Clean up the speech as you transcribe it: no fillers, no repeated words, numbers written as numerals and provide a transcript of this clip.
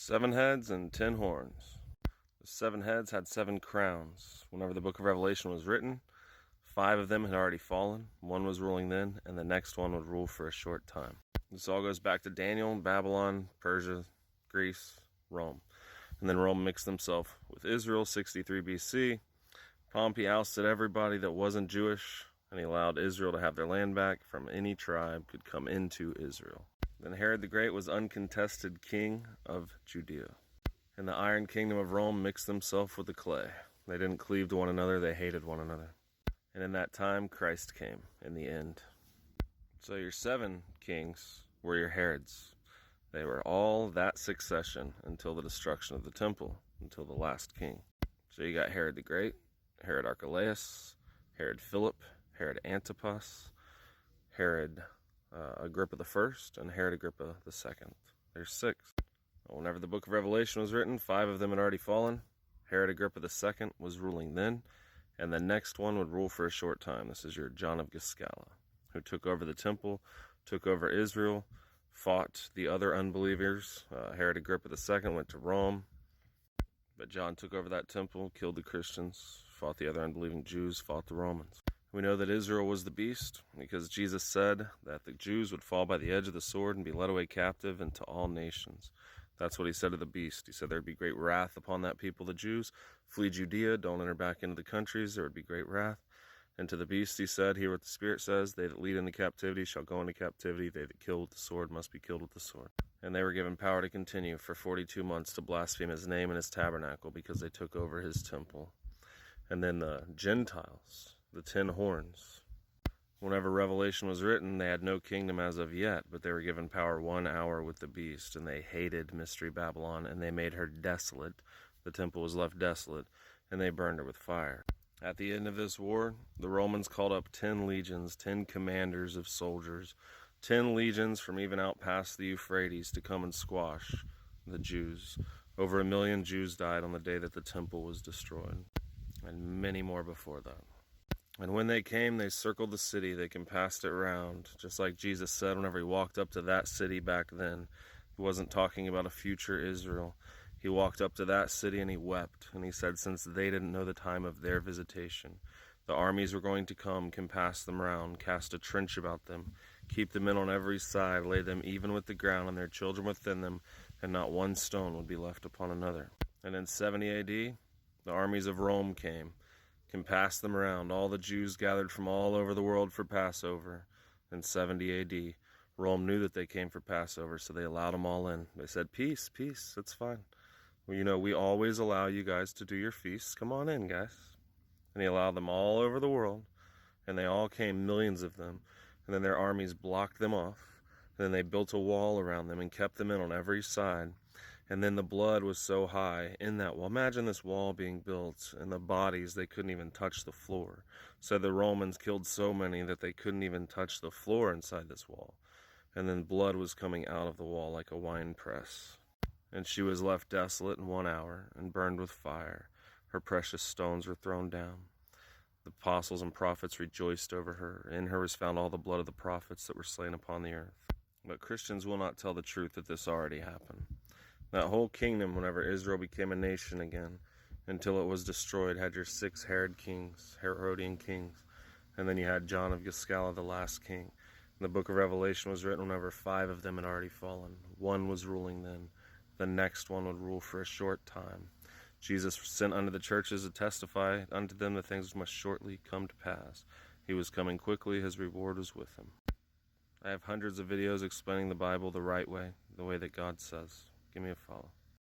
7 heads and 10 horns. The 7 heads had 7 crowns. Whenever the book of Revelation was written, 5 of them had already fallen. 1 was ruling then, and the next one would rule for a short time. This all goes back to Daniel, Babylon, Persia, Greece, Rome. And then Rome mixed himself with Israel, 63 BC. Pompey ousted everybody that wasn't Jewish, and he allowed Israel to have their land back from any tribe could come into Israel. Then Herod the Great was uncontested king of Judea. And the iron kingdom of Rome mixed themselves with the clay. They didn't cleave to one another, they hated one another. And in that time, Christ came in the end. So your 7 kings were your Herods. They were all that succession until the destruction of the temple, until the last king. So you got Herod the Great, Herod Archelaus, Herod Philip, Herod Antipas, Herod Agrippa I, and Herod Agrippa II. There's 6. Whenever the book of Revelation was written, 5 of them had already fallen. Herod Agrippa II was ruling then, and the next one would rule for a short time. This is your John of Giscala, who took over the temple, took over Israel, fought the other unbelievers. Herod Agrippa II went to Rome, but John took over that temple, killed the Christians, fought the other unbelieving Jews, fought the Romans. We know that Israel was the beast because Jesus said that the Jews would fall by the edge of the sword and be led away captive into all nations. That's what he said to the beast. He said there would be great wrath upon that people, the Jews. Flee Judea, don't enter back into the countries, there would be great wrath. And to the beast he said, hear what the Spirit says, they that lead into captivity shall go into captivity, they that kill with the sword must be killed with the sword. And they were given power to continue for 42 months to blaspheme his name and his tabernacle because they took over his temple. And then the Gentiles, the 10 horns. Whenever Revelation was written, they had no kingdom as of yet, but they were given power 1 hour with the beast, and they hated Mystery Babylon, and they made her desolate. The temple was left desolate, and they burned her with fire. At the end of this war, the Romans called up 10 legions, 10 commanders of soldiers, 10 legions from even out past the Euphrates to come and squash the Jews. Over 1 million Jews died on the day that the temple was destroyed, and many more before that. And when they came, they circled the city, they compassed it round, just like Jesus said whenever he walked up to that city back then. He wasn't talking about a future Israel. He walked up to that city and he wept, and he said since they didn't know the time of their visitation, the armies were going to come, compass them round, cast a trench about them, keep the men on every side, lay them even with the ground and their children within them, and not one stone would be left upon another. And in 70 AD, the armies of Rome came, compassed them around. All the Jews gathered from all over the world for Passover. In 70 AD, Rome knew that they came for Passover, so they allowed them all in. They said, peace, peace, it's fine. Well, we always allow you guys to do your feasts. Come on in, guys. And he allowed them all over the world, and they all came, millions of them. And then their armies blocked them off. And then they built a wall around them and kept them in on every side. And then the blood was so high in that wall. Imagine this wall being built, and the bodies, they couldn't even touch the floor. So the Romans killed so many that they couldn't even touch the floor inside this wall. And then blood was coming out of the wall like a wine press. And she was left desolate in 1 hour and burned with fire. Her precious stones were thrown down. The apostles and prophets rejoiced over her. In her was found all the blood of the prophets that were slain upon the earth. But Christians will not tell the truth that this already happened. That whole kingdom, whenever Israel became a nation again, until it was destroyed, had your 6 Herodian kings. And then you had John of Giscala, the last king. And the book of Revelation was written whenever 5 of them had already fallen. 1 was ruling then. The next one would rule for a short time. Jesus sent unto the churches to testify unto them the things which must shortly come to pass. He was coming quickly, his reward was with him. I have hundreds of videos explaining the Bible the right way, the way that God says. Give me a follow.